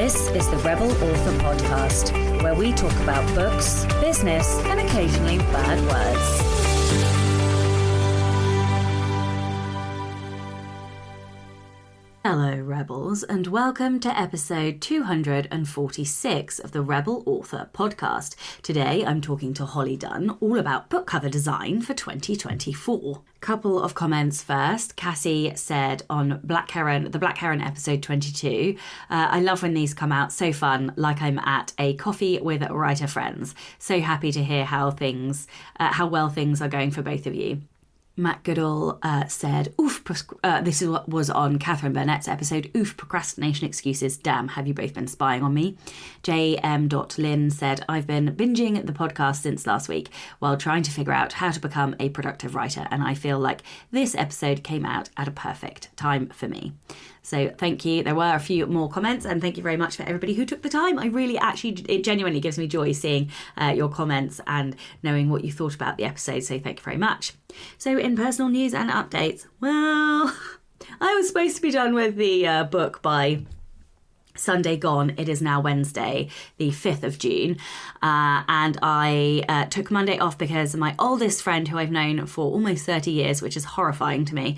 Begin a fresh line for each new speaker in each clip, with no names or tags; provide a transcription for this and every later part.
This is the Rebel Author Podcast, where we talk about books, business, and occasionally bad words. Hello, Rebels, and welcome to episode 246 of the Rebel Author Podcast. Today, I'm talking to Holly Dunn all about book cover design for 2024. Couple of comments first. Cassie said on the Black Heron episode 22, I love when these come out, so fun, like I'm at a coffee with writer friends. So happy to hear how well things are going for both of you. Matt Goodall said, this is what was on Catherine Burnett's episode, procrastination excuses, damn, have you both been spying on me? JM.Lynn said, I've been binging the podcast since last week while trying to figure out how to become a productive writer, and I feel like this episode came out at a perfect time for me. So thank you. There were a few more comments, and thank you very much for everybody who took the time. It genuinely gives me joy seeing your comments and knowing what you thought about the episode. So thank you very much. So in personal news and updates, well, I was supposed to be done with the book by Sunday gone. It is now Wednesday, the 5th of June. And I took Monday off because my oldest friend, who I've known for almost 30 years, which is horrifying to me,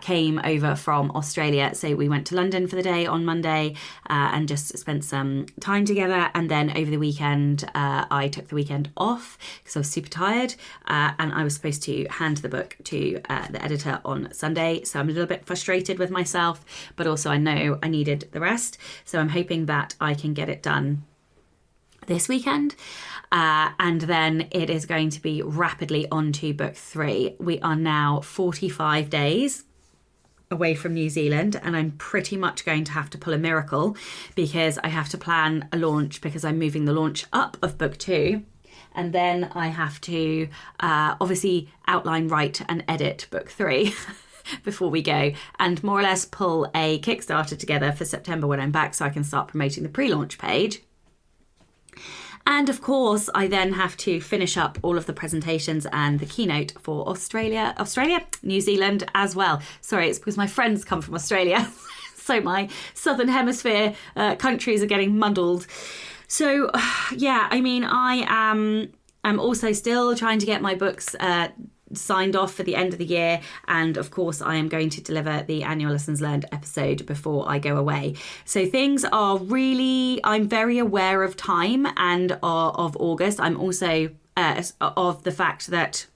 came over from Australia. So we went to London for the day on Monday and just spent some time together. And then over the weekend, I took the weekend off because I was super tired. And I was supposed to hand the book to the editor on Sunday. So I'm a little bit frustrated with myself, but also I know I needed the rest. So I'm hoping that I can get it done this weekend. And then it is going to be rapidly on to book 3. We are now 45 days away from New Zealand, and I'm pretty much going to have to pull a miracle because I have to plan a launch because I'm moving the launch up of book 2. And then I have to obviously outline, write and edit book 3. Before we go, and more or less pull a Kickstarter together for September when I'm back so I can start promoting the pre-launch page. And of course, I then have to finish up all of the presentations and the keynote for Australia, New Zealand as well. Sorry, it's because my friends come from Australia. So my Southern Hemisphere countries are getting muddled. So yeah, I mean, I'm also still trying to get my books signed off for the end of the year, and of course I am going to deliver the annual lessons learned episode before I go away. So things are really, I'm very aware of time and of August. I'm also of the fact that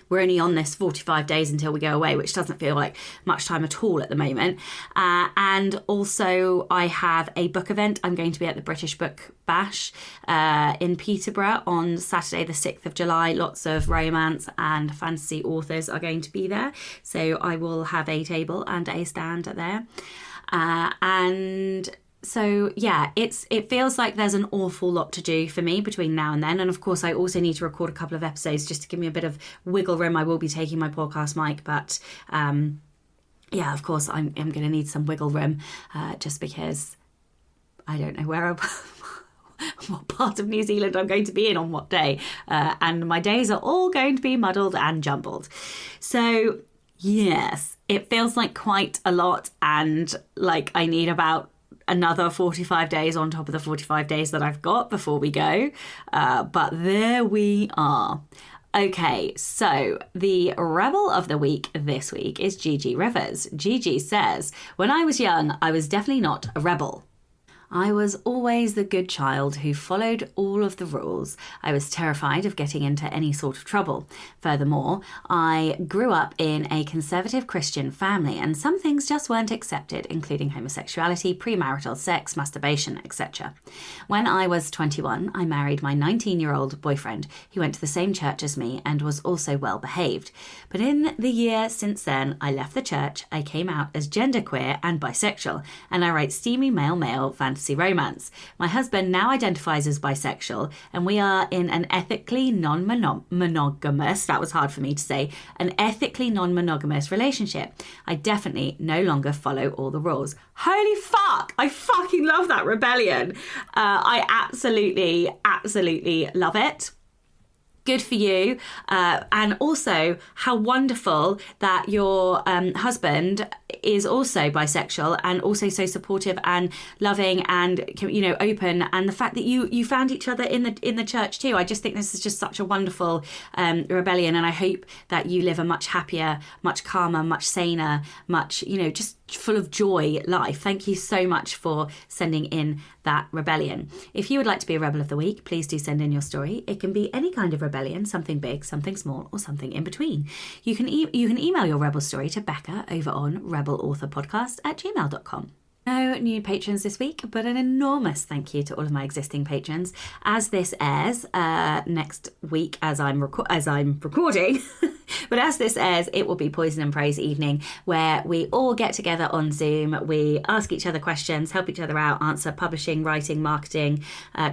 we're only on this 45 days until we go away, which doesn't feel like much time at all at the moment. And also I have a book event. I'm going to be at the British Book Bash in Peterborough on Saturday, the 6th of July. Lots of romance and fantasy authors are going to be there. So I will have a table and a stand there. So yeah, it feels like there's an awful lot to do for me between now and then. And of course, I also need to record a couple of episodes just to give me a bit of wiggle room. I will be taking my podcast mic, but yeah, of course, I'm going to need some wiggle room just because I don't know what part of New Zealand I'm going to be in on what day. And my days are all going to be muddled and jumbled. So yes, it feels like quite a lot, and like I need about another 45 days on top of the 45 days that I've got before we go. But there we are. Okay, so the Rebel of the Week this week is Gigi Rivers. Gigi says, when I was young, I was definitely not a rebel. I was always the good child who followed all of the rules. I was terrified of getting into any sort of trouble. Furthermore, I grew up in a conservative Christian family, and some things just weren't accepted, including homosexuality, premarital sex, masturbation, etc. When I was 21, I married my 19-year-old boyfriend, who went to the same church as me and was also well behaved. But in the year since then, I left the church, I came out as genderqueer and bisexual, and I write steamy male-male fantasy romance. My husband now identifies as bisexual, and we are in an ethically non-monogamous, that was hard for me to say, an ethically non-monogamous relationship. I definitely no longer follow all the rules. Holy fuck! I fucking love that rebellion. I absolutely love it. Good for you. And also how wonderful that your husband is also bisexual and also so supportive and loving and, you know, open. And the fact that you found each other in the church too. I just think this is just such a wonderful rebellion, and I hope that you live a much happier, much calmer, much saner, much, you know, just full of joy life. Thank you so much for sending in that rebellion. If you would like to be a Rebel of the Week, please do send in your story. It can be any kind of rebellion, something big, something small, or something in between. You can email your Rebel story to Becca over on rebelauthorpodcast@gmail.com. No new patrons this week, but an enormous thank you to all of my existing patrons. As this airs next week, as I'm recording, but as this airs, it will be Poison and Praise evening, where we all get together on Zoom. We ask each other questions, help each other out, answer publishing, writing, marketing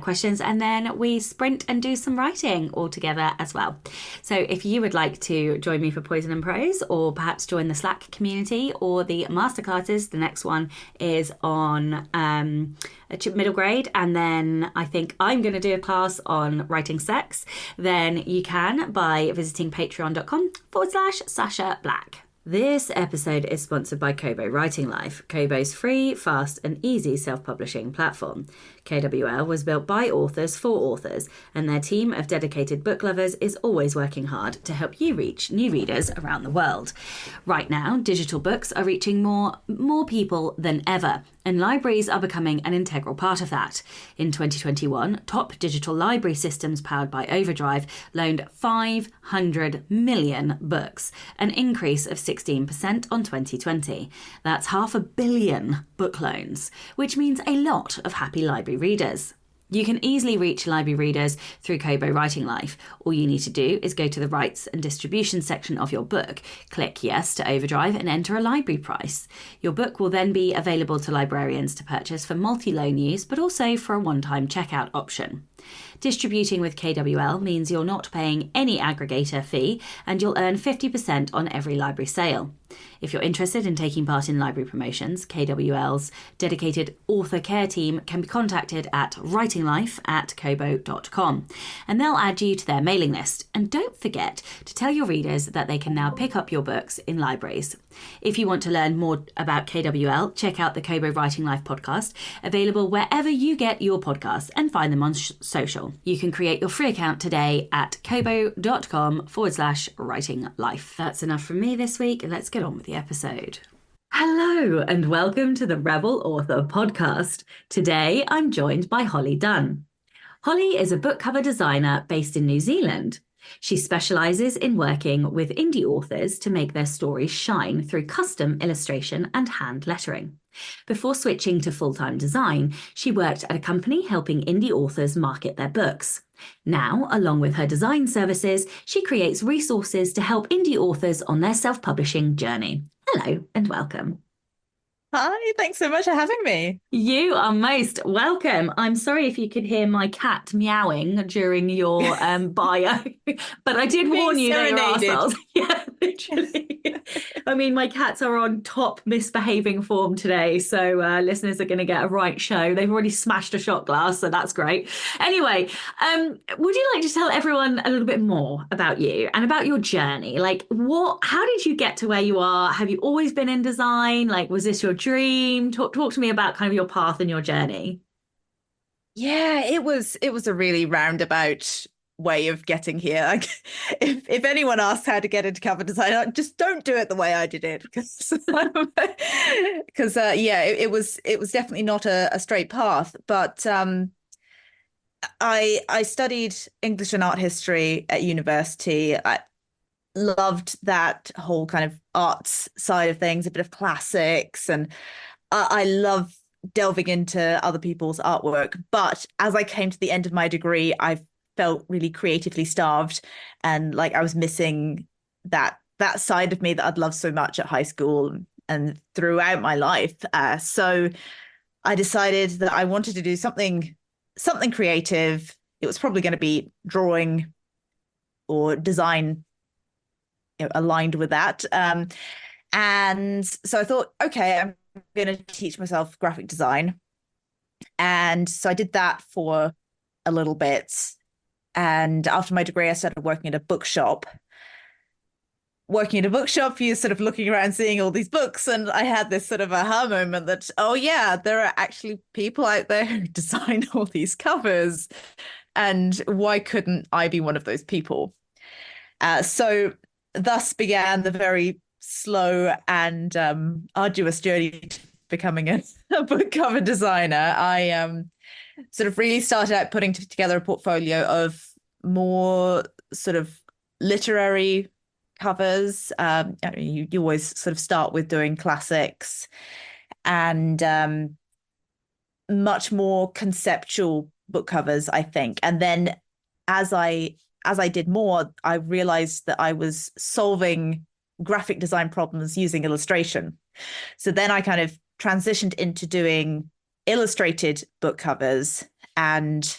questions, and then we sprint and do some writing all together as well. So if you would like to join me for Poison and Prose, or perhaps join the Slack community or the masterclasses, the next one is on middle grade, and then I think I'm going to do a class on writing sex, then you can by visiting patreon.com/Sasha Black. This episode is sponsored by Kobo Writing Life, Kobo's free, fast and easy self-publishing platform. KWL was built by authors for authors, and their team of dedicated book lovers is always working hard to help you reach new readers around the world. Right now, digital books are reaching more people than ever, and libraries are becoming an integral part of that. In 2021, top digital library systems powered by Overdrive loaned 500 million books, an increase of 16% on 2020. That's 500 million book loans, which means a lot of happy library readers. You can easily reach library readers through Kobo Writing Life. All you need to do is go to the rights and distribution section of your book, click yes to Overdrive and enter a library price. Your book will then be available to librarians to purchase for multi-loan use, but also for a one-time checkout option. Distributing with KWL means you're not paying any aggregator fee, and you'll earn 50% on every library sale. If you're interested in taking part in library promotions, KWL's dedicated author care team can be contacted at writinglife@kobo.com, and they'll add you to their mailing list. And don't forget to tell your readers that they can now pick up your books in libraries. If you want to learn more about KWL, check out the Kobo Writing Life podcast, available wherever you get your podcasts, and find them on social. You can create your free account today at kobo.com/writing life. That's enough from me this week. Let's get on with the episode. Hello and welcome to the Rebel Author podcast. Today I'm joined by Holly Dunn. Holly is a book cover designer based in New Zealand. She specialises in working with indie authors to make their stories shine through custom illustration and hand lettering. Before switching to full-time design, she worked at a company helping indie authors market their books. Now, along with her design services, she creates resources to help indie authors on their self-publishing journey. Hello and welcome.
Hi, thanks so much for having me.
You are most welcome. I'm sorry if you could hear my cat meowing during your bio, but I did warn you they were arseholes. Yeah, literally. I mean, my cats are on top misbehaving form today, so listeners are going to get a right show. They've already smashed a shot glass, so that's great. Anyway, would you like to tell everyone a little bit more about you and about your journey? Like, how did you get to where you are? Have you always been in design? Like, was this your dream? Talk to me about kind of your path and your journey.
Yeah, it was a really roundabout way of getting here. Like, if anyone asks how to get into cover design, just don't do it the way I did it, because it was definitely not a straight path. But I studied English and art history at university. I loved that whole kind of arts side of things, a bit of classics, and I love delving into other people's artwork. But as I came to the end of my degree, I felt really creatively starved, and like I was missing that side of me that I'd loved so much at high school and throughout my life. So I decided that I wanted to do something creative. It was probably going to be drawing or design, aligned with that. And so I thought, okay, I'm going to teach myself graphic design. And so I did that for a little bit. And after my degree, I started working at a bookshop. working in a bookshop, you're sort of looking around seeing all these books, and I had this sort of aha moment that, oh yeah, there are actually people out there who design all these covers, and why couldn't I be one of those people? So thus began the very slow and arduous journey to becoming a book cover designer. I sort of really started out putting together a portfolio of more sort of literary covers. I mean, you always sort of start with doing classics and much more conceptual book covers, I think. And then as I did more, I realized that I was solving graphic design problems using illustration. So then I kind of transitioned into doing illustrated book covers. And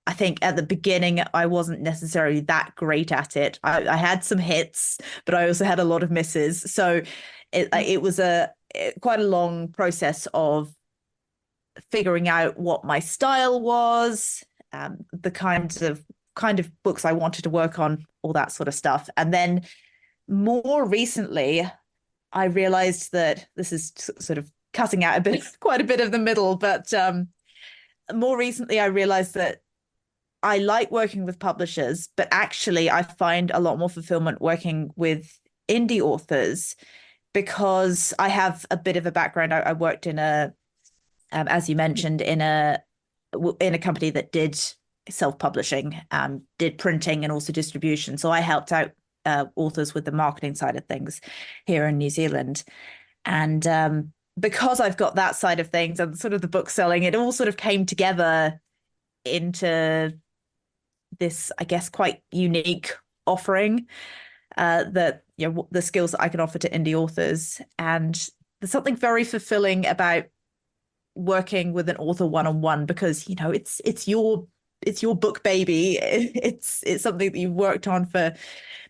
I think at the beginning, I wasn't necessarily that great at it. I had some hits, but I also had a lot of misses. So it was quite a long process of figuring out what my style was, the kind of books I wanted to work on, all that sort of stuff. And then more recently, I realized that this is sort of cutting out quite a bit of the middle, but more recently, I realized that I like working with publishers, but actually, I find a lot more fulfillment working with indie authors because I have a bit of a background. I worked as you mentioned, in a company that did self-publishing, did printing and also distribution. So I helped out authors with the marketing side of things here in New Zealand. And because I've got that side of things and sort of the book selling, it all sort of came together into this, I guess, quite unique offering that, you know, the skills that I can offer to indie authors. And there's something very fulfilling about working with an author one-on-one because, you know, it's your book baby. It's something that you've worked on for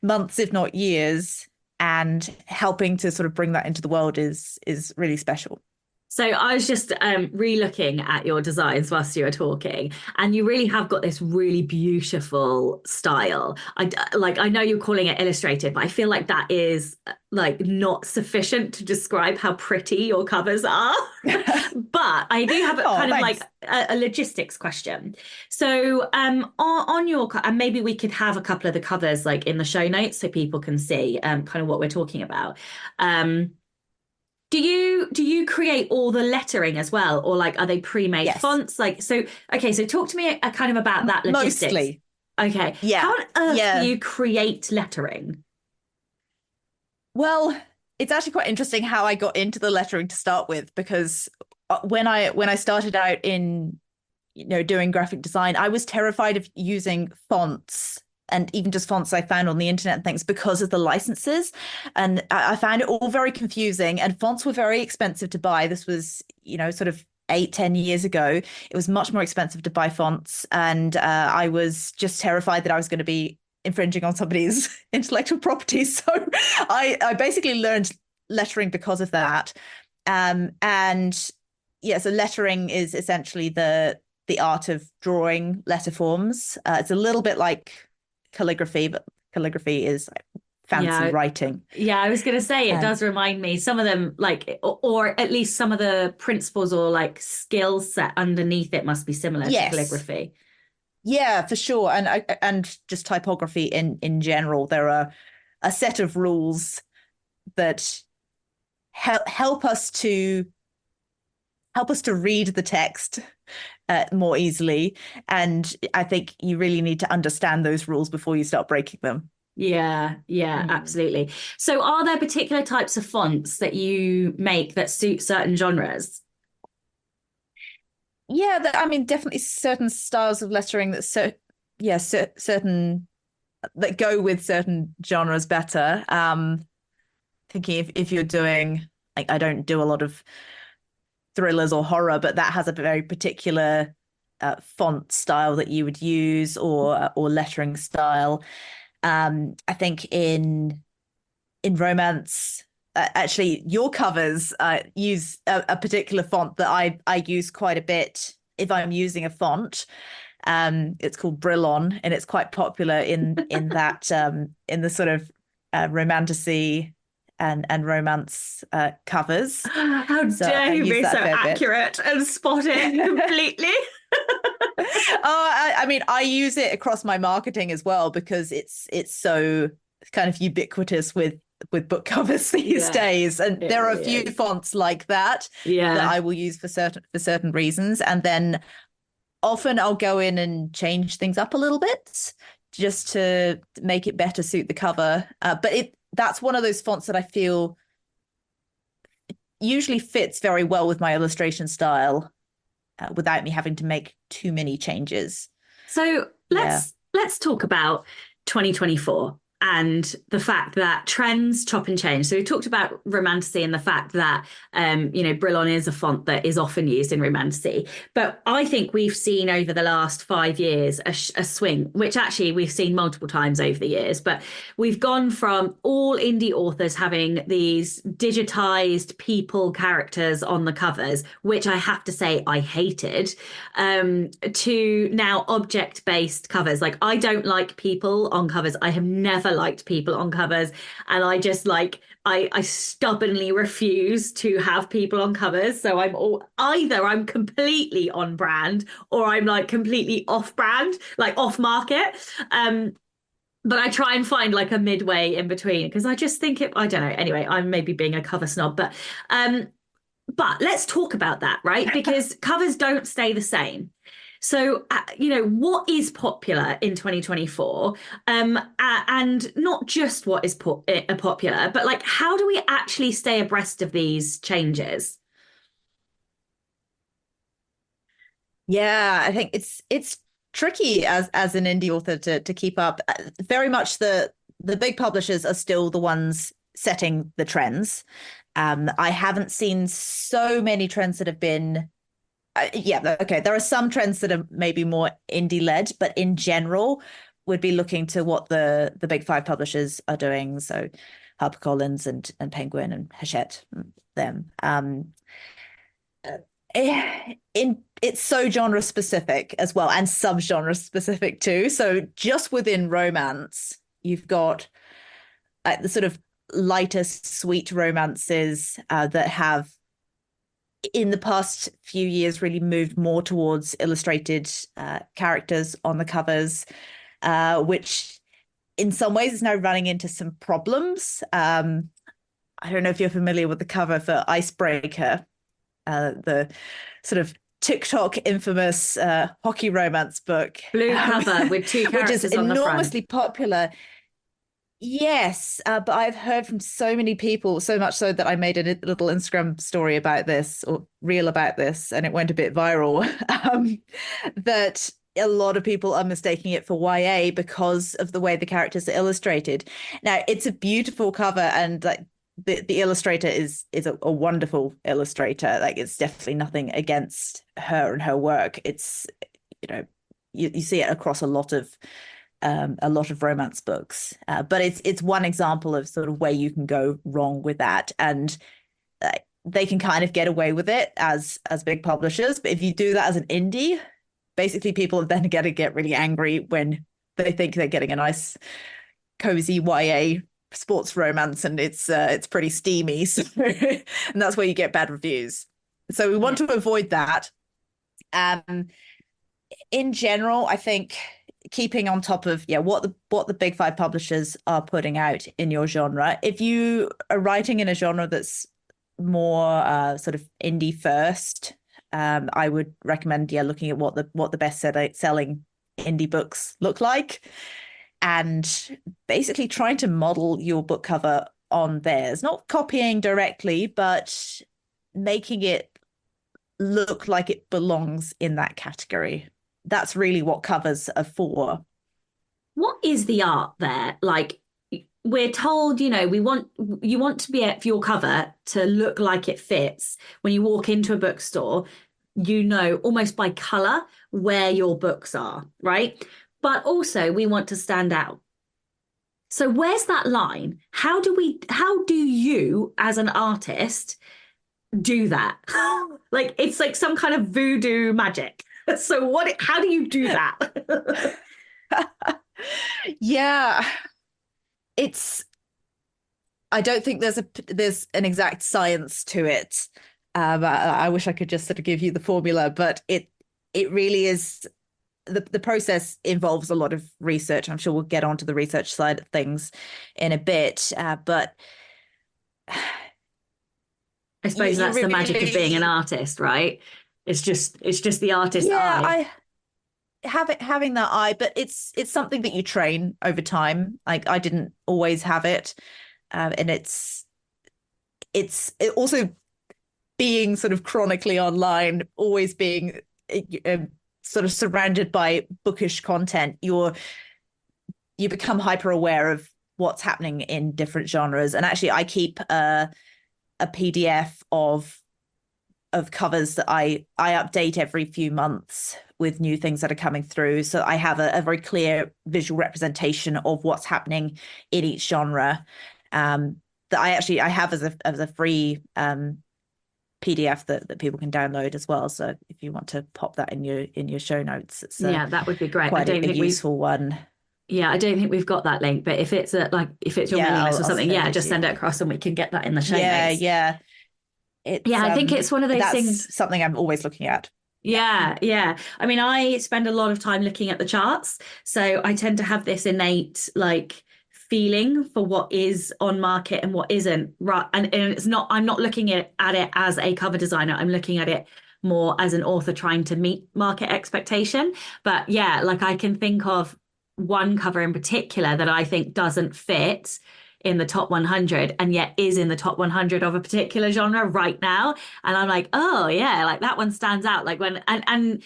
months, if not years, and helping to sort of bring that into the world is really special.
So I was just re-looking at your designs whilst you were talking, and you really have got this really beautiful style. I know you're calling it illustrated, but I feel like that is like not sufficient to describe how pretty your covers are. But I do have kind of like a logistics question. So on your, and maybe we could have a couple of the covers like in the show notes so people can see kind of what we're talking about. Do you create all the lettering as well, or like are they pre-made
Yes.
fonts? Like so, okay, so talk to me kind of about that logistics.
Mostly.
Okay,
Yeah.
how on earth
Yeah.
do you create lettering?
Well, it's actually quite interesting how I got into the lettering to start with, because when I started out in, you know, doing graphic design, I was terrified of using fonts and even just fonts I found on the internet and things because of the licenses. And I found it all very confusing, and fonts were very expensive to buy. This was, you know, sort of 8-10 years ago. It was much more expensive to buy fonts. And I was just terrified that I was going to be infringing on somebody's intellectual property. So I basically learned lettering because of that. And yeah, so lettering is essentially the art of drawing letter forms. It's a little bit like calligraphy, but calligraphy is fancy writing.
Yeah, I was going to say it does remind me some of them, like, or at least some of the principles or like skill set underneath it must be similar to calligraphy.
Yeah, for sure. And just typography in general, there are a set of rules that help us to read the text more easily. And I think you really need to understand those rules before you start breaking them.
Yeah, absolutely. So are there particular types of fonts that you make that suit certain genres?
Yeah, I mean, definitely certain styles of lettering that certain that go with certain genres better. Thinking if you're doing, like, I don't do a lot of thrillers or horror, but that has a very particular font style that you would use, or lettering style. I think in romance, actually, your covers use a particular font that I use quite a bit if I'm using a font. It's called Brillon, and it's quite popular in that in the sort of romantasy and romance covers.
How
So I
dare you
use
be
that
so
a fair bit.
accurate and spot it completely?
I mean, I use it across my marketing as well because it's so kind of ubiquitous with book covers these
Yeah,
days, and
it
there are a
really
few
is.
fonts like that that
Yeah.
I will use for certain reasons, and then often I'll go in and change things up a little bit just to make it better suit the cover. But that's one of those fonts that I feel usually fits very well with my illustration style without me having to make too many changes.
So
Yeah.
let's talk about 2024 and the fact that trends chop and change. So we talked about romantasy and the fact that Brillon is a font that is often used in romantasy. But I think we've seen over the last 5 years a swing, which actually we've seen multiple times over the years. But we've gone from all indie authors having these digitized people characters on the covers, which I have to say I hated, to now object-based covers. Like, I don't like people on covers. I have never liked people on covers, and I just I stubbornly refuse to have people on covers. So either I'm completely on brand or I'm like completely off brand, like off market. But I try and find like a midway in between because I just think I don't know. Anyway, I'm maybe being a cover snob, but let's talk about that, right? Because covers don't stay the same. So, what is popular in 2024? And not just what is popular, but like, how do we actually stay abreast of these changes?
Yeah, I think it's tricky as an indie author to keep up. Very much the big publishers are still the ones setting the trends. I haven't seen so many trends that have been yeah, okay. There are some trends that are maybe more indie led, but in general, would be looking to what the big five publishers are doing. So HarperCollins and Penguin and Hachette, them. It's so genre specific as well and subgenre specific too. So just within romance, you've got the sort of lightest sweet romances that have in the past few years really moved more towards illustrated characters on the covers, which in some ways is now running into some problems. I don't know if you're familiar with the cover for Icebreaker, the sort of TikTok infamous hockey romance book,
Blue cover with two
which is
characters on the front.
enormously popular. Yes, but I've heard from so many people, so much so that I made a little Instagram story about this or reel about this, and it went a bit viral. That a lot of people are mistaking it for YA because of the way the characters are illustrated. Now, it's a beautiful cover, and like the illustrator is a wonderful illustrator. Like, it's definitely nothing against her and her work. It's you see it across a lot of romance books, but it's one example of sort of where you can go wrong with that, and they can kind of get away with it as big publishers. But if you do that as an indie, basically people are then going to get really angry when they think they're getting a nice, cozy YA sports romance, and it's pretty steamy. So, and that's where you get bad reviews. So we want to avoid that. In general, I think keeping on top of what the big five publishers are putting out in your genre. If you are writing in a genre that's more sort of indie first, I would recommend looking at what the best selling indie books look like, and basically trying to model your book cover on theirs, not copying directly, but making it look like it belongs in that category. That's really what covers are for.
What is the art there? Like, we're told, you want to be for your cover to look like it fits. When you walk into a bookstore, almost by color where your books are, right? But also we want to stand out. So where's that line? How do you as an artist do that? Like, it's like some kind of voodoo magic. So how do you do that?
Yeah, it's I don't think there's an exact science to it. I wish I could just sort of give you the formula, but it really is the process involves a lot of research. I'm sure we'll get onto the research side of things in a bit, but
I suppose
you
that's the magic of being an
really,
artist, right? It's just the artist
yeah,
eye.
I having that eye, but it's something that you train over time. Like I didn't always have it, and it also being sort of chronically online, always being uh, sort of surrounded by bookish content, you become hyper aware of what's happening in different genres. And actually, I keep a PDF of covers that I update every few months with new things that are coming through. So I have a very clear visual representation of what's happening in each genre. That I have as a free PDF that people can download as well. So if you want to pop that in your show notes, it's
Yeah, that would be great.
quite a useful one.
Yeah, I don't think we've got that link, but if it's your
Yeah,
mailing list or
I'll
something,
send
yeah,
it
just
to you.
send it across and we can get that in the show
Yeah,
notes.
yeah.
Yeah,
It's
I think it's one of those things.
that's something I'm always looking at. Yeah.
Yeah, yeah. I mean, I spend a lot of time looking at the charts, so I tend to have this innate like feeling for what is on market and what isn't. Right, and it's not. I'm not looking at it as a cover designer. I'm looking at it more as an author trying to meet market expectation. But yeah, like I can think of one cover in particular that I think doesn't fit in the top 100 and yet is in the top 100 of a particular genre right now. And I'm like, oh yeah, like that one stands out. Like when and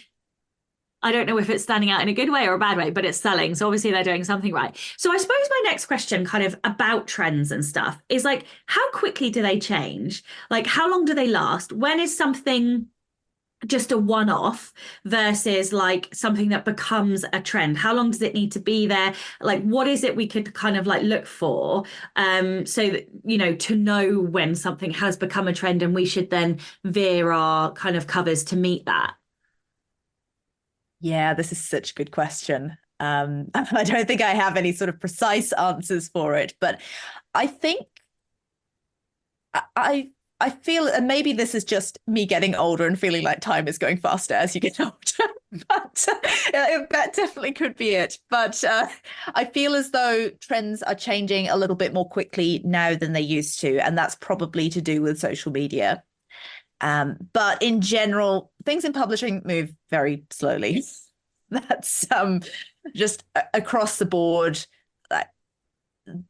I don't know if it's standing out in a good way or a bad way, but it's selling. So obviously they're doing something right. So I suppose my next question, kind of about trends and stuff, is like, how quickly do they change? Like, how long do they last? When is something just a one-off versus like something that becomes a trend? How long does it need to be there? Like what is it we could kind of like look for so that to know when something has become a trend and we should then veer our kind of covers to meet that?
Yeah, this is such a good question. I don't think I have any sort of precise answers for it, but I think I feel, and maybe this is just me getting older and feeling like time is going faster as you get older, but that definitely could be it. But I feel as though trends are changing a little bit more quickly now than they used to, and that's probably to do with social media. But in general, things in publishing move very slowly. That's just across the board.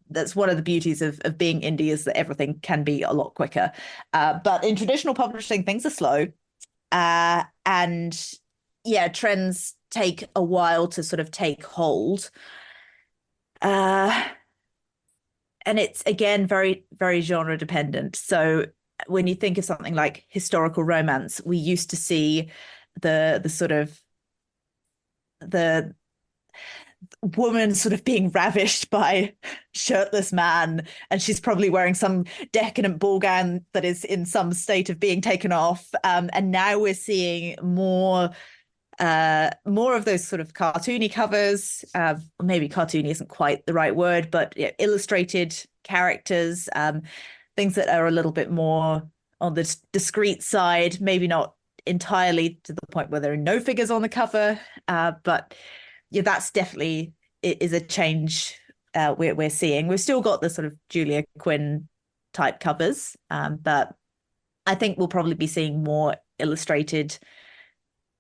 That's one of the beauties of being indie is that everything can be a lot quicker. But in traditional publishing, things are slow. And yeah, trends take a while to sort of take hold. And it's again very, very genre dependent. So when you think of something like historical romance, we used to see the sort of the woman sort of being ravished by shirtless man, and she's probably wearing some decadent ball gown that is in some state of being taken off. And now we're seeing more of those sort of cartoony covers. Maybe cartoony isn't quite the right word, but illustrated characters, things that are a little bit more on the discreet side, maybe not entirely to the point where there are no figures on the cover, but yeah, that's definitely is a change we're seeing. We've still got the sort of Julia Quinn type covers, but I think we'll probably be seeing more illustrated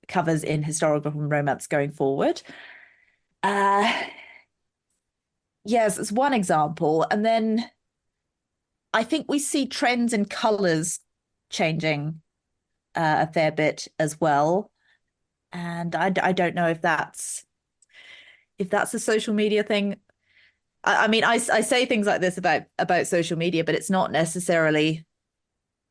covers in historical romance going forward. Yes, it's one example. And then I think we see trends in colors changing a fair bit as well. And I don't know if that's a social media thing. I mean, I say things like this about social media, but it's not necessarily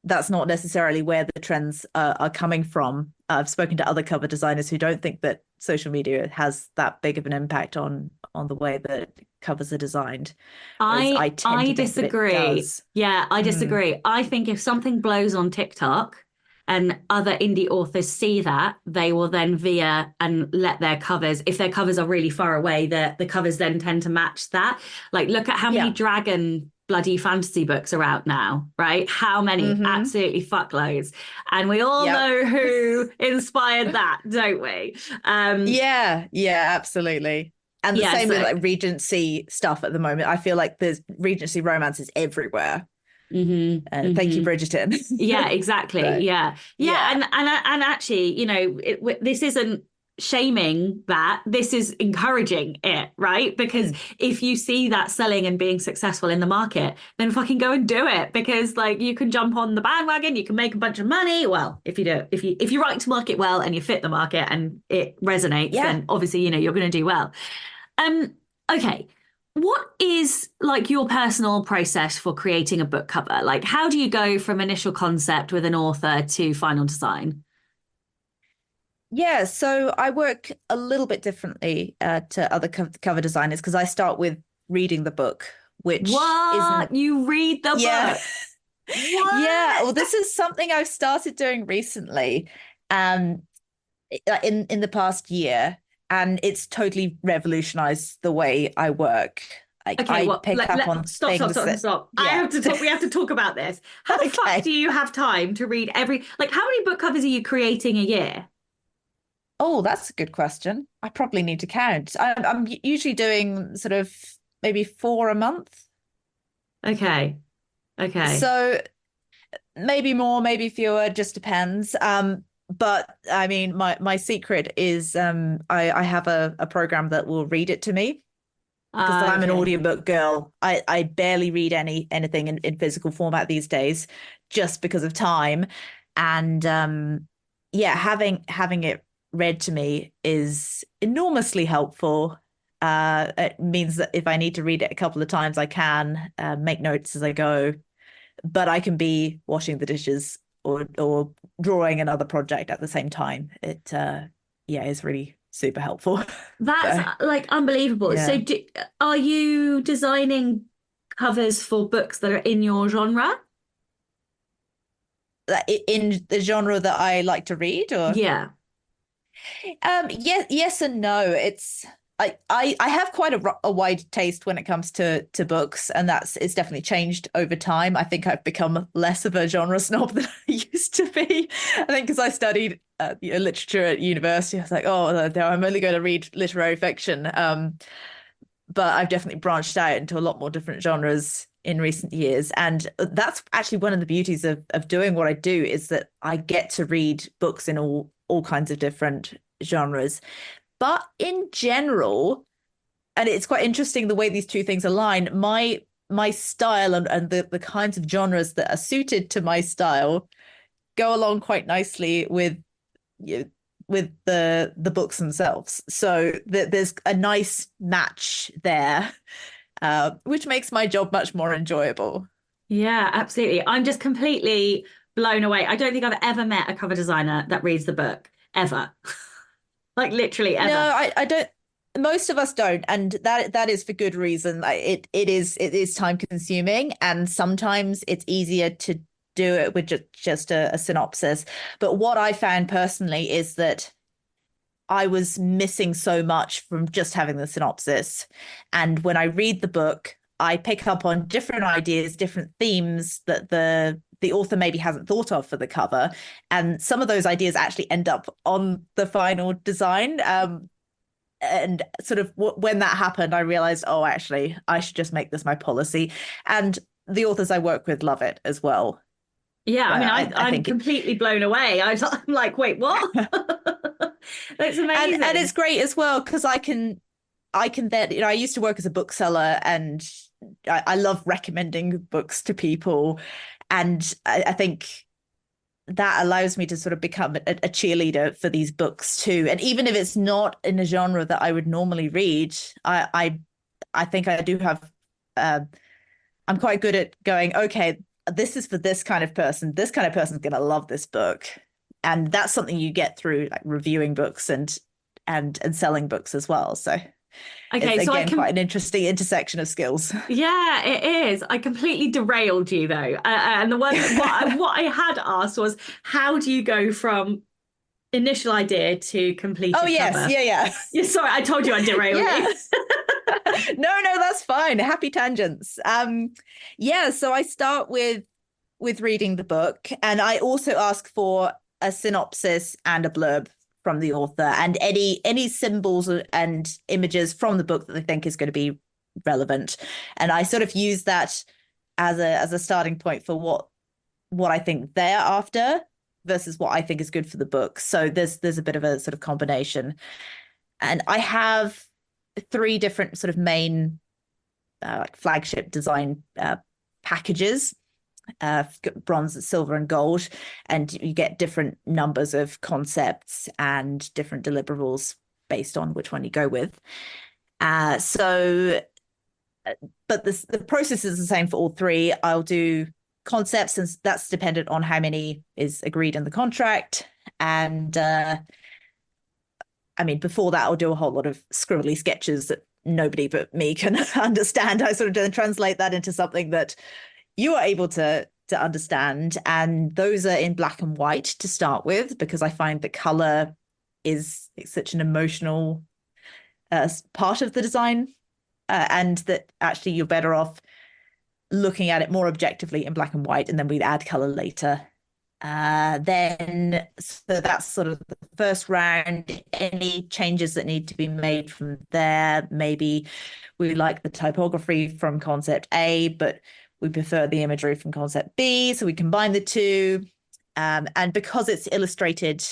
that's not necessarily where the trends are coming from. I've spoken to other cover designers who don't think that social media has that big of an impact on the way that covers are designed, whereas I tend
I
to think that it
disagree.
does.
Yeah, I
Mm.
disagree. I think if something blows on TikTok and other indie authors see that, they will then veer and let their covers, if their covers are really far away, the covers then tend to match that. Like look at how many
Yeah.
dragon bloody fantasy books are out now, right? How many?
Hmm.
Absolutely fuckloads. And we all
Yep.
know who inspired that, don't we?
Yeah, yeah, absolutely. And the
Yeah,
same with
so
like Regency stuff at the moment. I feel like there's Regency romances everywhere. Thank you, Bridgerton.
yeah, exactly.
So,
Yeah. Yeah,
yeah.
and actually, this isn't shaming that. This is encouraging it, right? Because
Mm.
if you see that selling and being successful in the market, then fucking go and do it because like you can jump on the bandwagon, you can make a bunch of money. Well, if you do, if you write to market well and you fit the market and it resonates,
Yeah.
then obviously, you're going to do well. Um, okay. What is like your personal process for creating a book cover? Like, how do you go from initial concept with an author to final design?
Yeah, so I work a little bit differently to other cover designers because I start with reading the book, which isn't,
What? You read the
yeah.
book?
Yeah, well,
What?
this is something I've started doing recently, um, in the past year, and it's totally revolutionized the way I work. Like
Okay,
I
well,
pick up on things that,
stop. I
yeah.
have to talk. We have to talk about this. How the fuck do
Okay.
you have time to read like, how many book covers are you creating a year?
Oh, that's a good question. I probably need to count. I'm usually doing sort of maybe four a month.
Okay. Okay.
So maybe more, maybe fewer, just depends. But I mean, my secret is I have a program that will read it to me because I'm an
Okay.
audiobook girl. I barely read anything in physical format these days just because of time. And yeah, having it read to me is enormously helpful. It means that if I need to read it a couple of times, I can make notes as I go, but I can be washing the dishes or drawing another project at the same time. It yeah, is really super helpful.
That's
So
like unbelievable. So,
yeah.
are you designing covers for books that are in your genre?
In the genre that I like to read, or
Yeah.
yes and no. I have quite a wide taste when it comes to books, and it's definitely changed over time. I think I've become less of a genre snob than I used to be. I think because I studied literature at university, I was like, oh no, I'm only going to read literary fiction. But I've definitely branched out into a lot more different genres in recent years. And that's actually one of the beauties of doing what I do is that I get to read books in all kinds of different genres. But in general, and it's quite interesting the way these two things align, my style and the kinds of genres that are suited to my style go along quite nicely you with the books themselves. So there's a nice match there, which makes my job much more enjoyable.
Yeah, absolutely. I'm just completely blown away. I don't think I've ever met a cover designer that reads the book ever. Like literally
No,
ever.
I don't. Most of us don't, and that is for good reason. It is time consuming, and sometimes it's easier to do it with just a synopsis. But what I found personally is that I was missing so much from just having the synopsis. And when I read the book, I pick up on different ideas, different themes that the author maybe hasn't thought of for the cover. And some of those ideas actually end up on the final design. And sort of when that happened, I realized, oh, actually, I should just make this my policy. And the authors I work with love it as well.
Yeah, I mean,
I
I'm
think it,
completely blown away. I'm like, wait, what? That's
and it's
amazing.
great as well because I can then, I used to work as a bookseller and I love recommending books to people. And I think that allows me to sort of become a cheerleader for these books too. And even if it's not in a genre that I would normally read, I think I do have, uh, I'm quite good at going, okay, this is for this kind of person. This kind of person's going to love this book. And that's something you get through like reviewing books and selling books as well. So it's
Okay, so I
again quite
can,
an interesting intersection of skills.
yeah, it is. I completely derailed you though. And the one, what I had asked was, how do you go from initial idea to
Oh
completed
yes,
cover?
yeah, yeah.
Yeah, sorry, I told you I'd derail
Yeah.
you.
No, that's fine. Happy tangents. Yeah, so I start with reading the book, and I also ask for a synopsis and a blurb from the author, and any symbols and images from the book that I think is going to be relevant. And I sort of use that as a starting point for what I think they're after versus what I think is good for the book. So there's a bit of a sort of combination. And I have three different sort of main like flagship design packages, bronze, silver, and gold, and you get different numbers of concepts and different deliverables based on which one you go with. But the process is the same for all three. I'll do concepts, and that's dependent on how many is agreed in the contract. And I mean, before that, I'll do a whole lot of scribbly sketches that nobody but me can understand. I sort of then translate that into something that you are able to understand. And those are in black and white to start with, because I find that color is such an emotional part of the design, and that actually you're better off looking at it more objectively in black and white, and then we add color later. So that's sort of the first round. Any changes that need to be made from there, maybe we like the typography from concept A, but we prefer the imagery from concept B, so we combine the two. And because it's illustrated,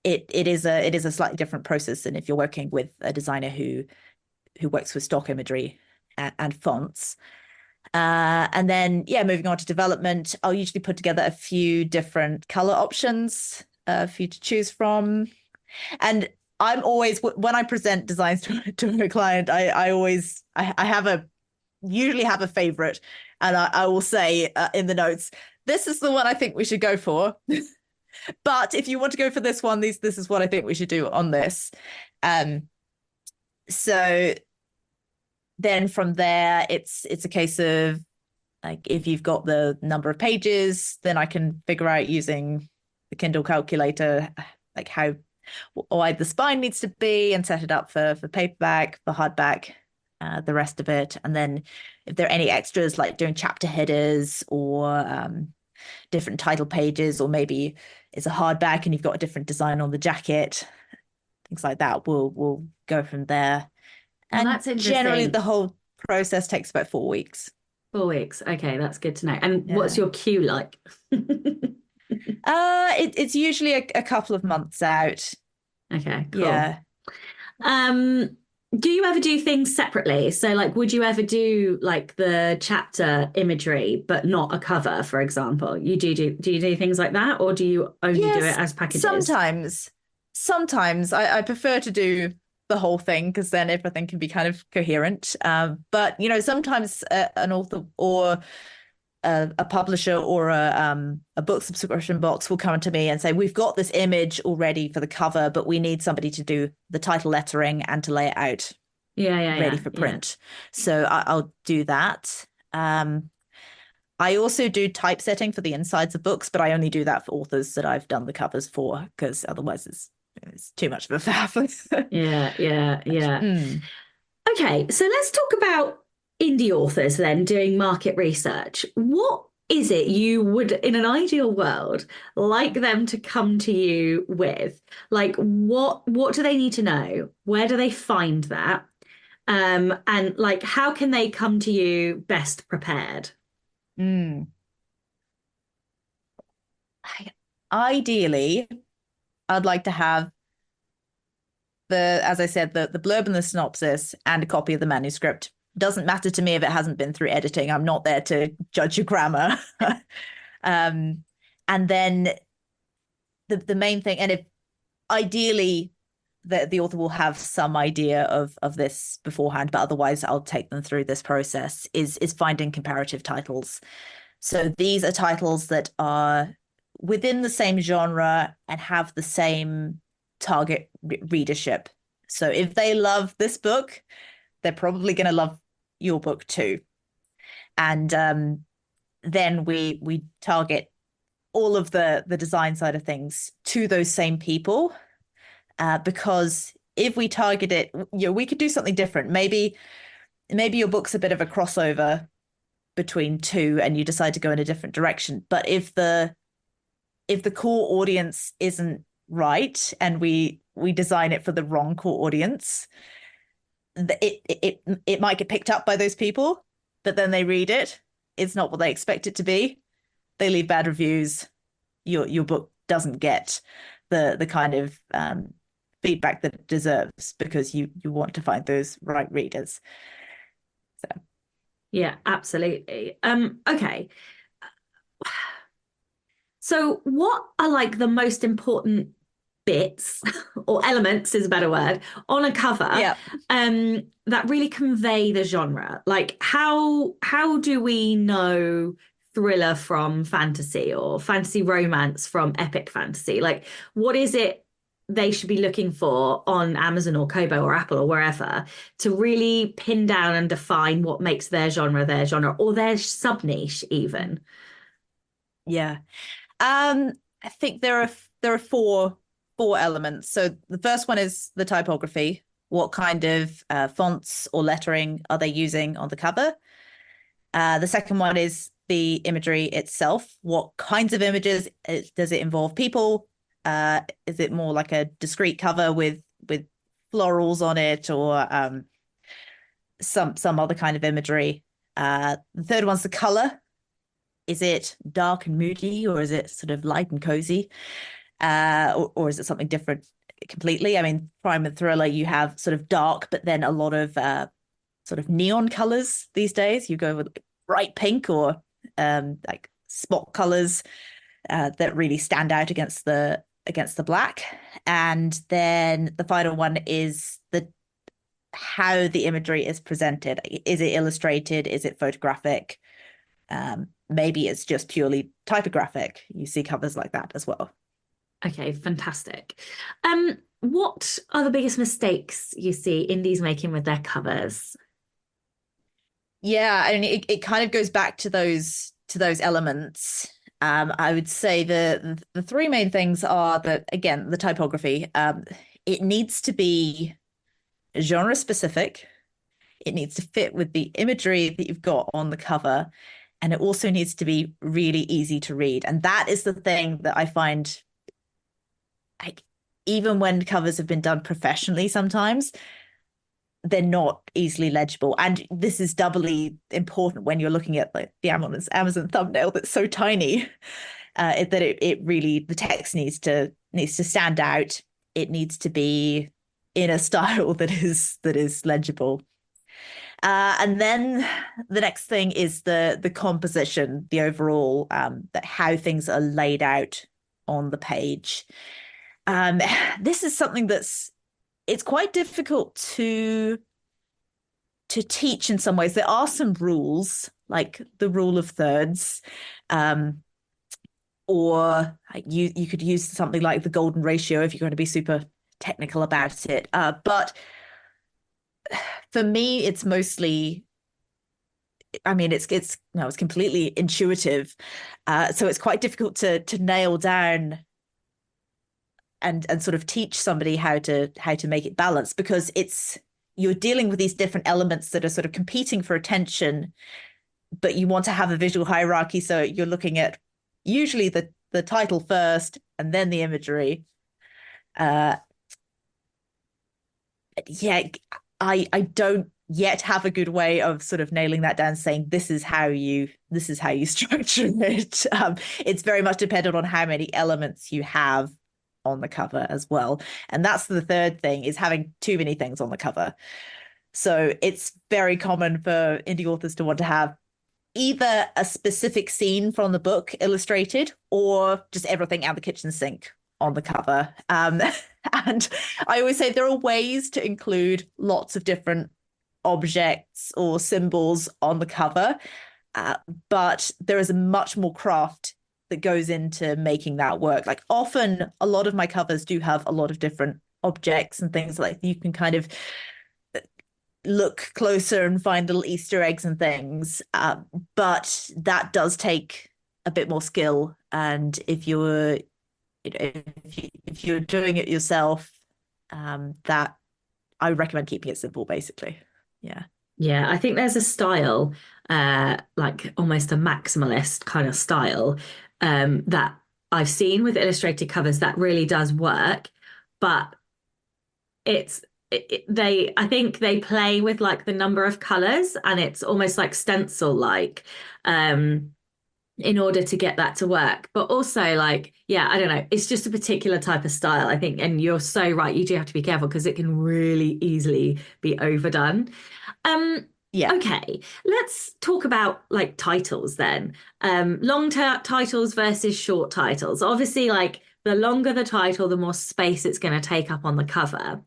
it is a slightly different process than if you're working with a designer who works with stock imagery and fonts. And then, yeah, moving on to development, I'll usually put together a few different color options for you to choose from. And I'm always, when I present designs to a client, I usually have a favorite, and I will say in the notes, this is the one I think we should go for. But if you want to go for this one, this is what I think we should do on this. So then from there, it's a case of, like, if you've got the number of pages, then I can figure out using the Kindle calculator, like how wide the spine needs to be, and set it up for paperback, for hardback, the rest of it. And then if there are any extras, like doing chapter headers or different title pages, or maybe it's a hardback and you've got a different design on the jacket, things like that, we'll go from there.
Well,
and
that's interesting.
Generally, the whole process takes about 4 weeks.
4 weeks. Okay, that's good to know. And
Yeah.
what's your queue like?
It's usually a couple of months out.
Okay, cool.
Yeah.
Do you ever do things separately? So, like, would you ever do like the chapter imagery but not a cover, for example? Do you do things like that, or do you only do it as packages?
Sometimes I prefer to do the whole thing, because then everything can be kind of coherent. But sometimes an author or a publisher or a book subscription box will come to me and say, we've got this image already for the cover, but we need somebody to do the title lettering and to lay it out ready for print. So I'll do that. I also do typesetting for the insides of books, but I only do that for authors that I've done the covers for, because otherwise it's too much of a faff.
Yeah. Okay, so let's talk about indie authors then, doing market research. What is it you would, in an ideal world, like them to come to you with? Like, what do they need to know? Where do they find that? And like, how can they come to you best prepared?
Ideally, I'd like to have as I said, the blurb and the synopsis and a copy of the manuscript. Doesn't matter to me if it hasn't been through editing. I'm not there to judge your grammar. And then the main thing, and if ideally the author will have some idea of this beforehand, but otherwise I'll take them through this process, is finding comparative titles. So these are titles that are within the same genre and have the same target readership. So if they love this book, they're probably going to love your book too. And then we target all of the design side of things to those same people, because if we target it, we could do something different. Maybe maybe your book's a bit of a crossover between two and you decide to go in a different direction. But if the core audience isn't right and we design it for the wrong core audience, it might get picked up by those people, but then they read it. It's not what they expect it to be. They leave bad reviews. Your book doesn't get the kind of feedback that it deserves because you want to find those right readers. So
Yeah, absolutely. Okay. So what are like the most important bits or elements is a better word on a cover
yeah.
that really convey the genre? Like how do we know thriller from fantasy or fantasy romance from epic fantasy? Like what is it they should be looking for on Amazon or Kobo or Apple or wherever to really pin down and define what makes their genre or their sub niche even?
Yeah. I think there are four elements. So the first one is the typography. What kind of fonts or lettering are they using on the cover? The second one is the imagery itself. What kinds of images does it involve? People? Is it more like a discrete cover with florals on it, or some other kind of imagery? The third one's the color. Is it dark and moody, or is it sort of light and cozy? Or is it something different completely? I mean, crime and thriller, you have sort of dark, but then a lot of sort of neon colors these days. You go with bright pink or like spot colors that really stand out against the black. And then the final one is the how the imagery is presented. Is it illustrated? Is it photographic? Maybe it's just purely typographic. You see covers like that as well.
Okay, fantastic. What are the biggest mistakes you see indies making with their covers?
Yeah, I mean, it kind of goes back to those elements. I would say the three main things are that again, the typography. It needs to be genre specific. It needs to fit with the imagery that you've got on the cover, and it also needs to be really easy to read. And that is the thing that I find, like, even when covers have been done professionally, sometimes they're not easily legible. And this is doubly important when you're looking at like the Amazon thumbnail that's so tiny that it really the text needs to stand out. It needs to be in a style that is legible. And then the next thing is the composition, the overall that how things are laid out on the page. Um, this is something it's quite difficult to teach in some ways. There are some rules, like the rule of thirds, or you could use something like the golden ratio if you're going to be super technical about it. But for me, it's mostly, I mean, it's no, it's completely intuitive. So it's quite difficult to nail down and sort of teach somebody how to make it balance, because you're dealing with these different elements that are sort of competing for attention, but you want to have a visual hierarchy. So you're looking at usually the title first and then the imagery. Uh, yeah, I don't yet have a good way of sort of nailing that down, saying this is how you structure it. It's very much dependent on how many elements you have on the cover as well. And that's the third thing, is having too many things on the cover. So it's very common for indie authors to want to have either a specific scene from the book illustrated or just everything out the kitchen sink on the cover. And I always say there are ways to include lots of different objects or symbols on the cover, but there is a much more craft that goes into making that work. Like often, a lot of my covers do have a lot of different objects and things like you can kind of look closer and find little Easter eggs and things. But that does take a bit more skill. And if you're doing it yourself, that I would recommend keeping it simple, basically. Yeah.
Yeah, I think there's a style, like almost a maximalist kind of style, that I've seen with illustrated covers that really does work, but it's they I think they play with like the number of colors and it's almost like stencil like in order to get that to work. But also like yeah, I don't know, it's just a particular type of style, I think, and you're so right, you do have to be careful because it can really easily be overdone. Um,
Yeah.
okay, let's talk about like titles then. Long titles versus short titles. Obviously, like the longer the title, the more space it's going to take up on the cover.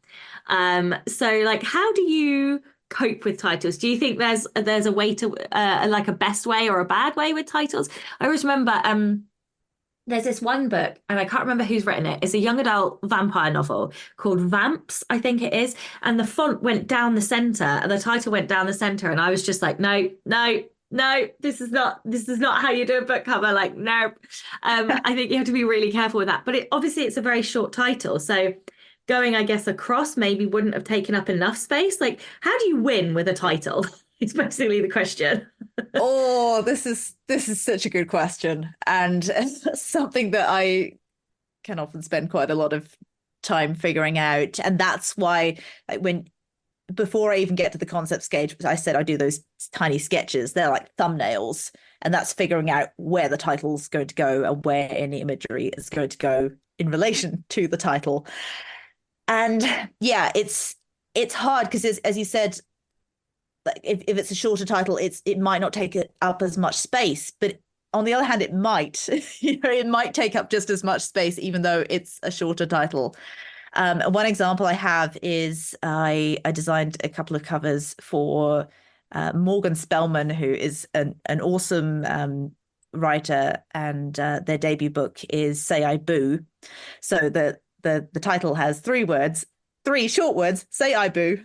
So like, how do you cope with titles? Do you think there's a way to like a best way or a bad way with titles? I always remember there's this one book, and I can't remember who's written it. It's a young adult vampire novel called Vamps, I think it is. And the font went down the center, and the title went down the center, and I was just like, no, no, no, this is not how you do a book cover. Like, no. I think you have to be really careful with that. But obviously it's a very short title, so going, I guess, across maybe wouldn't have taken up enough space. Like, how do you win with a title? It's basically the question.
Oh, this is such a good question, and something that I can often spend quite a lot of time figuring out. And that's why, like, when before I even get to the concept stage, I said I do those tiny sketches. They're like thumbnails, and that's figuring out where the title's going to go and where any imagery is going to go in relation to the title. And yeah, it's hard because as you said, like if it's a shorter title, it might not take it up as much space, but on the other hand, it might, it might take up just as much space, even though it's a shorter title. One example I have is I designed a couple of covers for Morgan Spellman, who is an awesome writer, and their debut book is Say I Boo. So the title has three words, three short words, Say I Boo.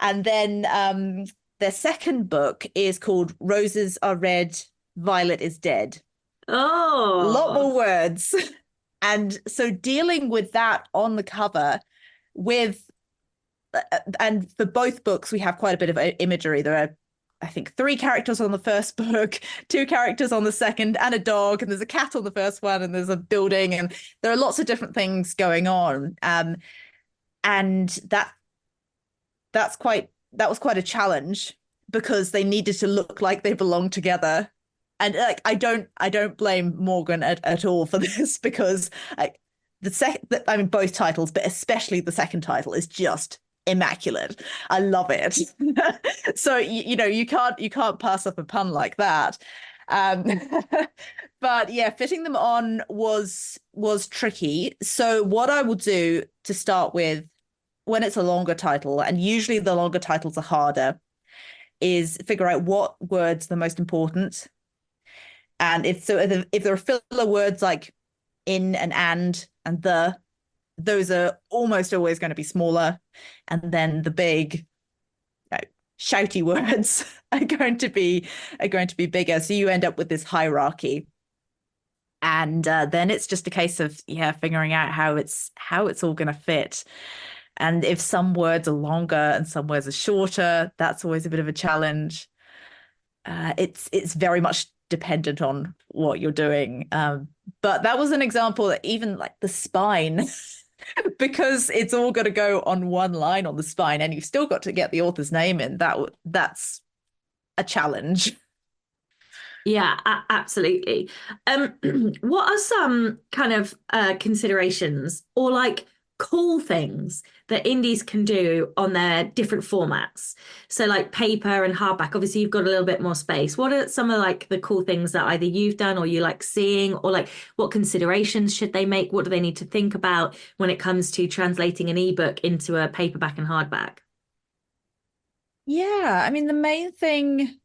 And then their second book is called Roses Are Red, Violet is Dead. A lot
Oh.
more words. And so dealing with that on the cover with, and for both books, we have quite a bit of imagery. There are, I think, three characters on the first book, two characters on the second, and a dog, and there's a cat on the first one, and there's a building, and there are lots of different things going on. And that was quite a challenge because they needed to look like they belong together. And like I don't blame Morgan at all for this because like I mean both titles, but especially the second title is just immaculate. I love it. So you can't pass up a pun like that. Um, but yeah, fitting them on was tricky. So what I will do to start with when it's a longer title, and usually the longer titles are harder, is figure out what words are the most important. And if there are filler words like in and the, those are almost always going to be smaller. And then the big, you know, shouty words are going to be bigger. So you end up with this hierarchy. And then it's just a case of figuring out how it's all going to fit. And if some words are longer and some words are shorter, that's always a bit of a challenge. It's very much dependent on what you're doing. But that was an example that even like the spine, because it's all got to go on one line on the spine, and you've still got to get the author's name in. That's a challenge.
Yeah, absolutely. Um, what are some kind of considerations or like cool things that indies can do on their different formats? So like paper and hardback, obviously you've got a little bit more space. What are some of like the cool things that either you've done or you like seeing, or like what considerations should they make? What do they need to think about when it comes to translating an ebook into a paperback and hardback?
Yeah, I mean the main thing.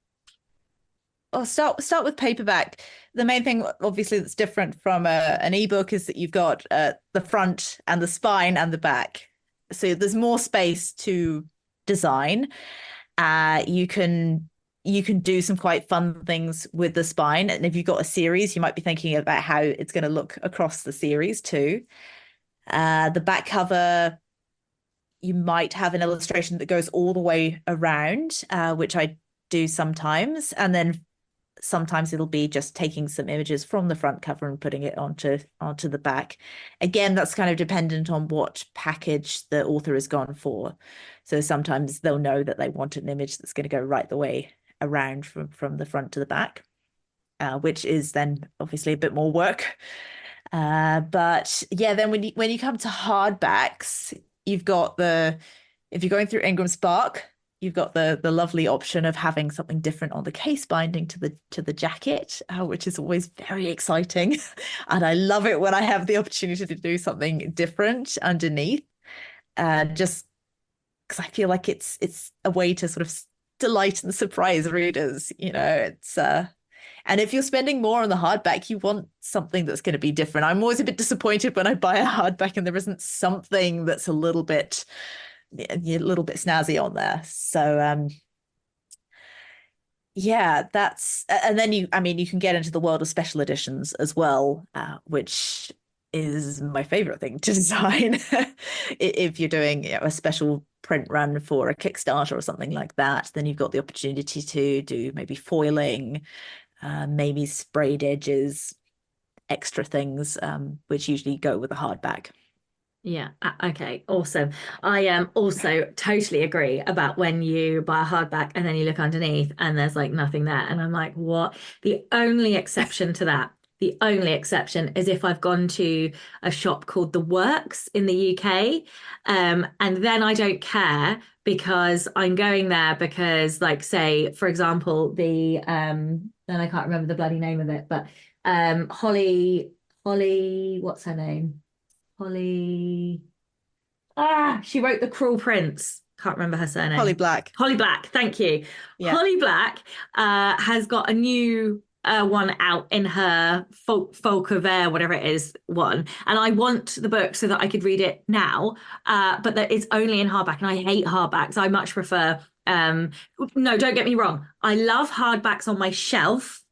I'll start with paperback. The main thing, obviously, that's different from an ebook is that you've got the front and the spine and the back. So there's more space to design. You can do some quite fun things with the spine. And if you've got a series, you might be thinking about how it's going to look across the series too. The back cover, you might have an illustration that goes all the way around, which I do sometimes, and then sometimes it'll be just taking some images from the front cover and putting it onto the back. Again, that's kind of dependent on what package the author has gone for. So sometimes they'll know that they want an image that's going to go right the way around from the front to the back, which is then obviously a bit more work. But yeah, then when you come to hardbacks, you've got if you're going through Ingram Spark, you've got the lovely option of having something different on the case binding to the jacket, which is always very exciting. And I love it when I have the opportunity to do something different underneath, just because I feel like it's a way to sort of delight and surprise readers. It's and if you're spending more on the hardback, you want something that's going to be different. I'm always a bit disappointed when I buy a hardback and there isn't something that's a little bit snazzy on there. So yeah, and then you can get into the world of special editions as well, which is my favorite thing to design. If you're doing a special print run for a Kickstarter or something like that, then you've got the opportunity to do maybe foiling, maybe sprayed edges, extra things, which usually go with a hardback.
Yeah. Okay. Awesome. I also totally agree about when you buy a hardback and then you look underneath and there's like nothing there. And I'm like, what? The only exception is if I've gone to a shop called The Works in the UK. And then I don't care because I'm going there because, like, say, for example, then I can't remember the bloody name of it, but Holly, what's her name? Holly. She wrote The Cruel Prince. Can't remember her
Holly
surname.
Black.
Holly Black. Thank you.
Yeah.
Holly Black has got a new one out in her folk of air, whatever it is, one. And I want the book so that I could read it now. But that it's only in hardback, and I hate hardbacks. I much prefer. No, don't get me wrong. I love hardbacks on my shelf,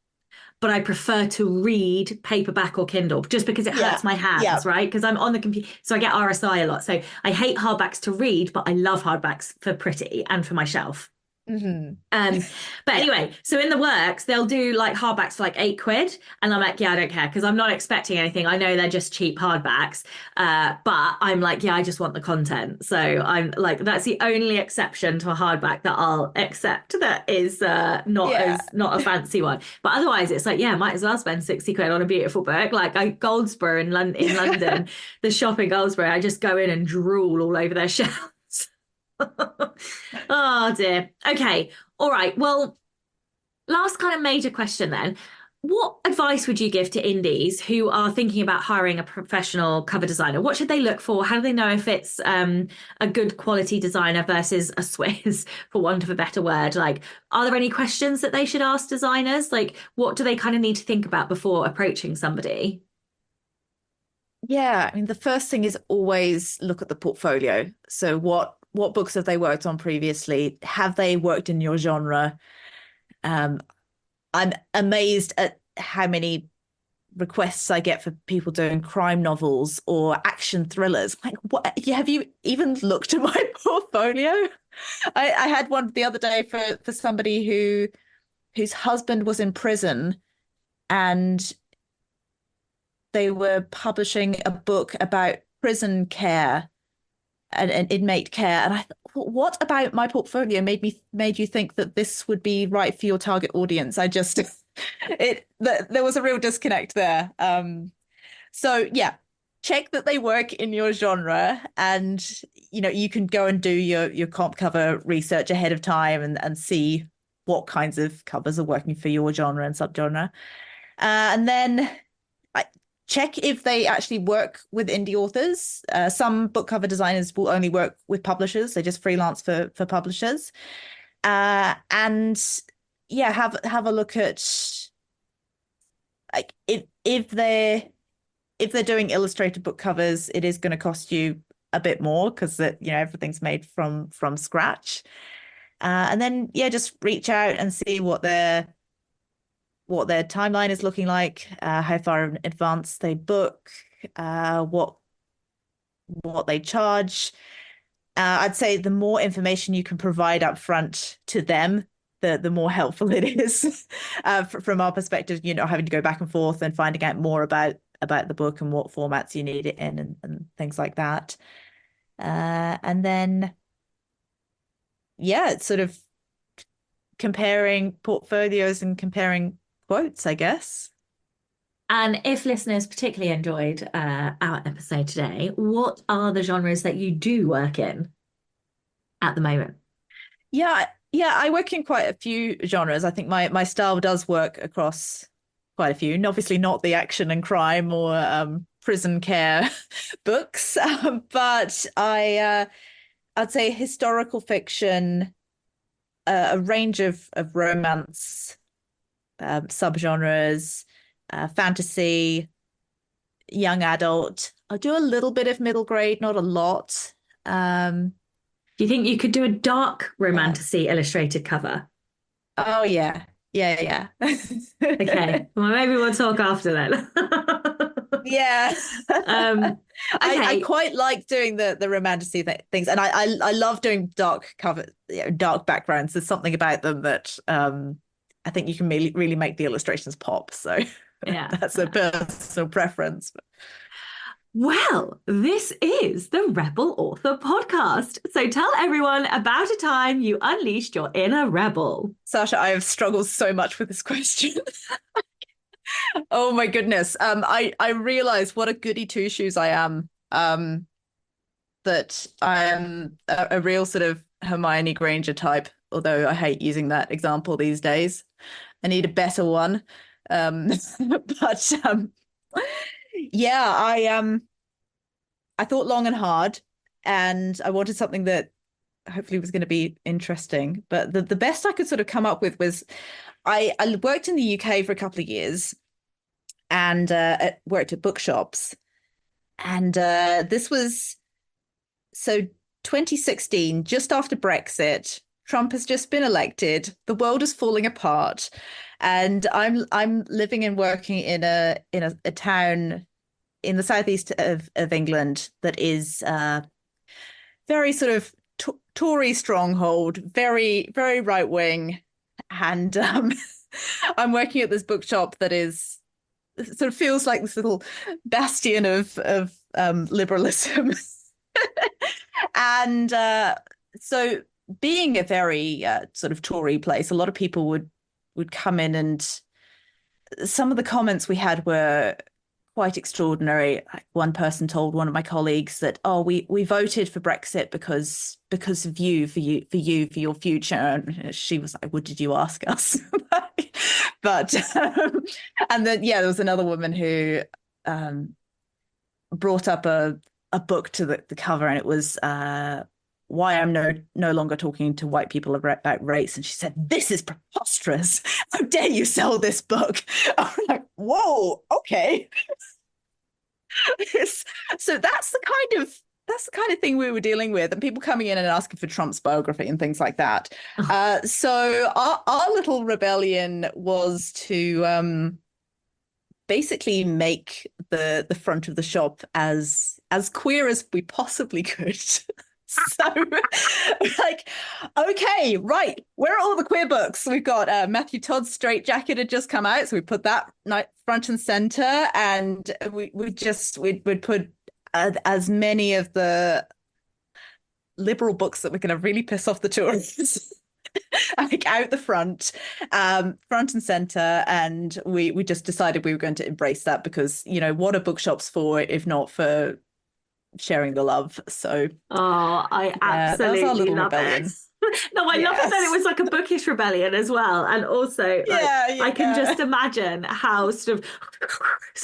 but I prefer to read paperback or Kindle just because it
Yeah.
hurts my
Yeah.
hands, right? Because I'm on the computer, so I get RSI a lot. So I hate hardbacks to read, but I love hardbacks for pretty and for my shelf.
Hmm.
But
Yeah.
anyway, so in the works, they'll do like hardbacks for like £8. And I'm like, yeah, I don't care because I'm not expecting anything. I know they're just cheap hardbacks. But I'm like, yeah, I just want the content. So I'm like, that's the only exception to a hardback that I'll accept that is
Yeah.
not a fancy one. But otherwise it's like, yeah, might as well spend 60 quid on a beautiful book. Like Goldsboro in London, the shop in Goldsboro, I just go in and drool all over their shelves. Oh dear. Okay. All right. Well, last kind of major question then. What advice would you give to indies who are thinking about hiring a professional cover designer? What should they look for? How do they know if it's a good quality designer versus a Swiss, for want of a better word? Like, are there any questions that they should ask designers? Like, what do they kind of need to think about before approaching somebody?
Yeah, I mean, the first thing is always look at the portfolio. So what books have they worked on previously? Have they worked in your genre? Um, I'm amazed at how many requests I get for people doing crime novels or action thrillers. Like, what? Yeah, have you even looked at my portfolio? I had one the other day for somebody whose husband was in prison and they were publishing a book about prison care and inmate care. And I thought, what about my portfolio made you think that this would be right for your target audience? I just there was a real disconnect there. So yeah, check that they work in your genre, and you can go and do your comp cover research ahead of time and see what kinds of covers are working for your genre and subgenre. And then I check if they actually work with indie authors. Some book cover designers will only work with publishers; they just freelance for publishers. And yeah, have a look at like if they're doing illustrated book covers, it is going to cost you a bit more because everything's made from scratch. And then yeah, just reach out and see what their timeline is looking like, how far in advance they book, what they charge. I'd say the more information you can provide up front to them, the more helpful it is from our perspective, having to go back and forth and finding out more about the book and what formats you need it in and things like that. And then, yeah, it's sort of comparing portfolios and comparing quotes, I guess.
And if listeners particularly enjoyed our episode today, what are the genres that you do work in at the moment?
Yeah, I work in quite a few genres. I think my style does work across quite a few, and obviously not the action and crime or prison care books, but I'd say historical fiction, a range of romance subgenres, fantasy, young adult. I do a little bit of middle grade, not a lot. Um,
Do you think you could do a dark
yeah.
romantasy illustrated cover?
Oh yeah. Yeah, yeah.
Okay, well, maybe we'll talk after then.
Yeah.
um,
I
okay,
quite like doing the romantasy things, and I love doing dark cover, dark backgrounds. There's something about them that I think you can really make the illustrations pop. So
yeah.
that's a personal preference.
Well, this is the Rebel Author Podcast. So tell everyone about a time you unleashed your inner rebel.
Sasha, I have struggled so much with this question. Oh my goodness. I realize what a goody two shoes I am. That I am a real sort of Hermione Granger type, although I hate using that example these days. I need a better one. But yeah, I thought long and hard, and I wanted something that hopefully was going to be interesting. But the best I could sort of come up with was I worked in the UK for a couple of years and worked at bookshops. And this was so 2016, just after Brexit. Trump has just been elected. The world is falling apart, and I'm living and working in a town in the southeast of England that is very sort of Tory stronghold, very very right wing, and I'm working at this bookshop that is sort of feels like this little bastion of liberalism. And so being a very sort of Tory place, a lot of people would come in, and some of the comments we had were quite extraordinary. Like one person told one of my colleagues that, "Oh, we voted for Brexit because of you, for your future." And she was like, "What did you ask us?" But and then yeah, there was another woman who brought up a book to the cover, and it was why I'm no longer talking to white people about race. And she said, "This is preposterous. How dare you sell this book?" I'm like, whoa, okay. So that's the kind of thing we were dealing with, and people coming in and asking for Trump's biography and things like that. So our little rebellion was to basically make the front of the shop as queer as we possibly could. So like, okay, right, where are all the queer books? We've got Matthew Todd's Straight Jacket had just come out, so we put that front and center, and we'd put as many of the liberal books that were going to really piss off the Tories like out the front and center, and we just decided we were going to embrace that because what are bookshops for if not for sharing the love? So
I
yeah, that was our
absolutely
little
love
rebellion.
it. No, I love it that it was like a bookish rebellion as well. And also, like, I can
Yeah.
just imagine how sort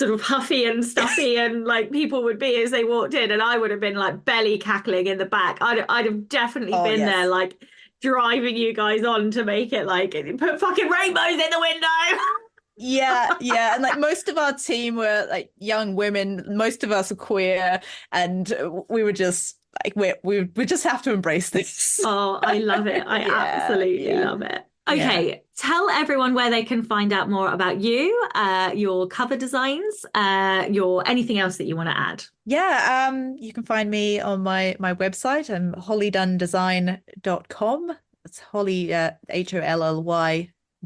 of huffy and stuffy and like people would be as they walked in, and I would have been like belly cackling in the back. I'd have definitely
Oh
been there,
yes.
like driving you guys on to make it like put fucking rainbows in the window.
Yeah, and like most of our team were like young women. Most of us are queer, and we were just like we just have to embrace this.
Oh, I love it. I
Yeah,
absolutely
yeah.
love it. Okay, tell everyone where they can find out more about you, your cover designs, your anything else that you want to add.
You can find me on my website. I'm hollydundesign.com. It's Holly,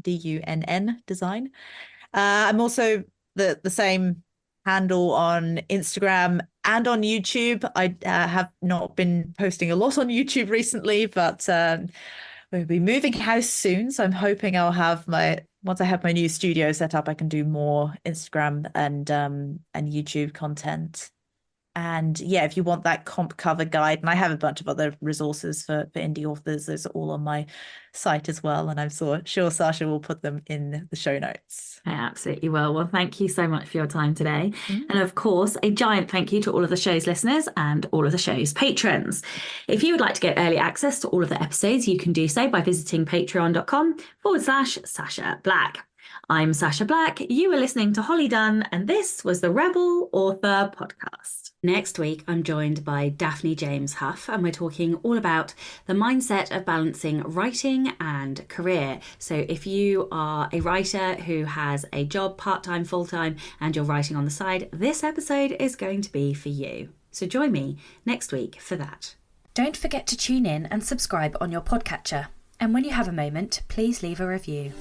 HOLLYDUNN design. I'm also the same handle on Instagram and on YouTube. I have not been posting a lot on YouTube recently, but we'll be moving house soon. So I'm hoping once I have my new studio set up, I can do more Instagram and YouTube content. And yeah, if you want that comp cover guide, and I have a bunch of other resources for indie authors, those are all on my site as well. And I'm sure Sasha will put them in the show notes.
I absolutely will. Well, thank you so much for your time today.
Mm.
And of course, a giant thank you to all of the show's listeners and all of the show's patrons. If you would like to get early access to all of the episodes, you can do so by visiting patreon.com/Sasha Black. I'm Sasha Black. You were listening to Holly Dunn, and this was the Rebel Author Podcast. Next week, I'm joined by Daphne James Huff, and we're talking all about the mindset of balancing writing and career. So if you are a writer who has a job part-time, full-time, and you're writing on the side, this episode is going to be for you. So join me next week for that. Don't forget to tune in and subscribe on your podcatcher. And when you have a moment, please leave a review.